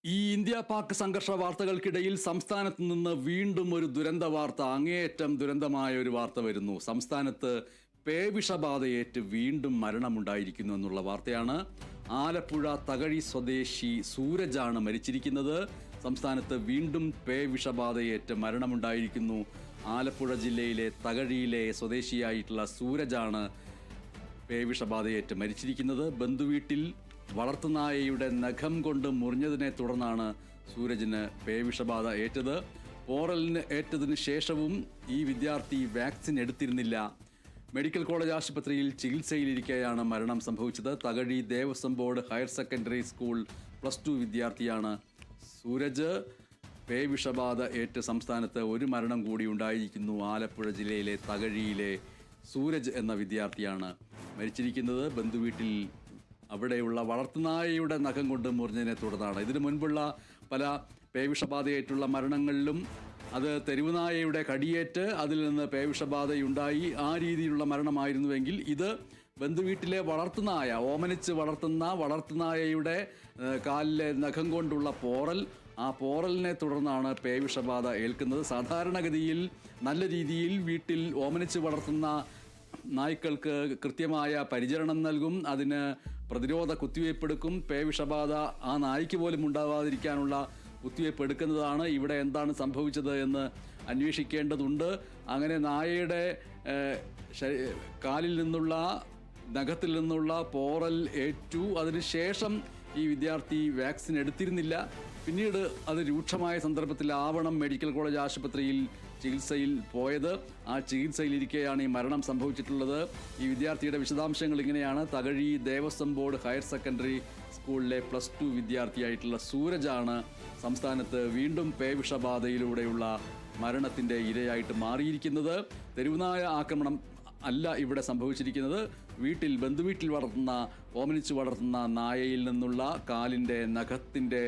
ഈ ഇന്ത്യ പാക് സംഘർഷ വാർത്തകൾക്കിടയിൽ സംസ്ഥാനത്ത് നിന്ന് വീണ്ടും ഒരു ദുരന്ത വാർത്ത, അങ്ങേയറ്റം ദുരന്തമായ ഒരു വാർത്ത വരുന്നു. സംസ്ഥാനത്ത് പേവിഷബാധയേറ്റ് വീണ്ടും മരണമുണ്ടായിരിക്കുന്നു എന്നുള്ള വാർത്തയാണ്. ആലപ്പുഴ തകഴി സ്വദേശി സൂരജാണ് മരിച്ചിരിക്കുന്നത്. സംസ്ഥാനത്ത് വീണ്ടും പേവിഷബാധയേറ്റ് മരണമുണ്ടായിരിക്കുന്നു. ആലപ്പുഴ ജില്ലയിലെ തകഴിയിലെ സ്വദേശിയായിട്ടുള്ള സൂരജാണ് പേവിഷബാധയേറ്റ് മരിച്ചിരിക്കുന്നത്. ബന്ധുവീട്ടിൽ വളർത്തുനായയുടെ നഖം കൊണ്ട് മുറിഞ്ഞതിനെ തുടർന്നാണ് സൂരജിന് പേവിഷബാധ ഏറ്റത്. പോറലിന് ഏറ്റതിന് ശേഷവും ഈ വിദ്യാർത്ഥി വാക്സിൻ എടുത്തിരുന്നില്ല. മെഡിക്കൽ കോളേജ് ആശുപത്രിയിൽ ചികിത്സയിലിരിക്കെയാണ് മരണം സംഭവിച്ചത്. Thakazhi Devaswom board higher secondary school +2 വിദ്യാർത്ഥിയാണ് സൂരജ്. പേവിഷബാധ ഏറ്റ് സംസ്ഥാനത്ത് ഒരു മരണം കൂടി ഉണ്ടായിരിക്കുന്നു. ആലപ്പുഴ ജില്ലയിലെ തകഴിയിലെ സൂരജ് എന്ന വിദ്യാർത്ഥിയാണ് മരിച്ചിരിക്കുന്നത്. ബന്ധുവീട്ടിൽ അവിടെയുള്ള വളർത്തുനായയുടെ നഖം കൊണ്ട് മുറിഞ്ഞതിനെ തുടർന്നാണ്. ഇതിനു മുൻപുള്ള പല പേവിഷബാധയേറ്റുള്ള മരണങ്ങളിലും അത് തെരുവുനായയുടെ കടിയേറ്റ് അതിൽ നിന്ന് പേവിഷബാധയുണ്ടായി ആ രീതിയിലുള്ള മരണമായിരുന്നുവെങ്കിൽ ഇത് ബന്ധുവീട്ടിലെ വളർത്തുനായ, ഓമനിച്ച് വളർത്തുന്ന വളർത്തുനായയുടെ കാലിലെ നഖം കൊണ്ടുള്ള പോറൽ, ആ പോറലിനെ തുടർന്നാണ് പേവിഷബാധ ഏൽക്കുന്നത്. സാധാരണഗതിയിൽ നല്ല രീതിയിൽ വീട്ടിൽ ഓമനിച്ച് വളർത്തുന്ന നായ്ക്കൾക്ക് കൃത്യമായ പരിചരണം നൽകും, അതിന് പ്രതിരോധ കുത്തിവയ്പ് എടുക്കും. പേവിഷബാധ ആ നായ്ക്ക് പോലും ഉണ്ടാവാതിരിക്കാനുള്ള കുത്തിവയ്പ് എടുക്കുന്നതാണ്. ഇവിടെ എന്താണ് സംഭവിച്ചത് എന്ന് അന്വേഷിക്കേണ്ടതുണ്ട്. അങ്ങനെ നായയുടെ കാലിൽ നിന്നുള്ള നഖത്തിൽ നിന്നുള്ള പോറൽ ഏറ്റു. അതിനുശേഷം ഈ വിദ്യാർത്ഥി വാക്സിൻ എടുത്തിരുന്നില്ല. പിന്നീട് അത് രൂക്ഷമായ സന്ദർഭത്തിലാവണം മെഡിക്കൽ കോളേജ് ആശുപത്രിയിൽ ചികിത്സയിൽ പോയത്. ആ ചികിത്സയിലിരിക്കെയാണ് ഈ മരണം സംഭവിച്ചിട്ടുള്ളത്. ഈ വിദ്യാർത്ഥിയുടെ വിശദാംശങ്ങൾ ഇങ്ങനെയാണ്. Thakazhi Devaswom board higher secondary സ്കൂളിലെ +2 വിദ്യാർത്ഥിയായിട്ടുള്ള സൂരജാണ് സംസ്ഥാനത്ത് വീണ്ടും പേവിഷബാധയിലൂടെയുള്ള മരണത്തിൻ്റെ ഇരയായിട്ട് മാറിയിരിക്കുന്നത്. തെരുവുനായ ആക്രമണം അല്ല ഇവിടെ സംഭവിച്ചിരിക്കുന്നത്. ബന്ധുവീട്ടിൽ വളർത്തുന്ന, ഓമനിച്ച് വളർത്തുന്ന നായയിൽ നിന്നുള്ള കാലിൻ്റെ നഖത്തിൻ്റെ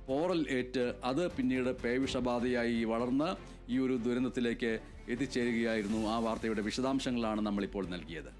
പോറൽ ഏറ്റ് അത് പിന്നീട് പേവിഷബാധയായി വളർന്ന് ഈ ഒരു ദുരന്തത്തിലേക്ക് എത്തിച്ചേരുകയായിരുന്നു. ആ വാർത്തയുടെ വിശദാംശങ്ങളാണ് നമ്മളിപ്പോൾ നൽകിയത്.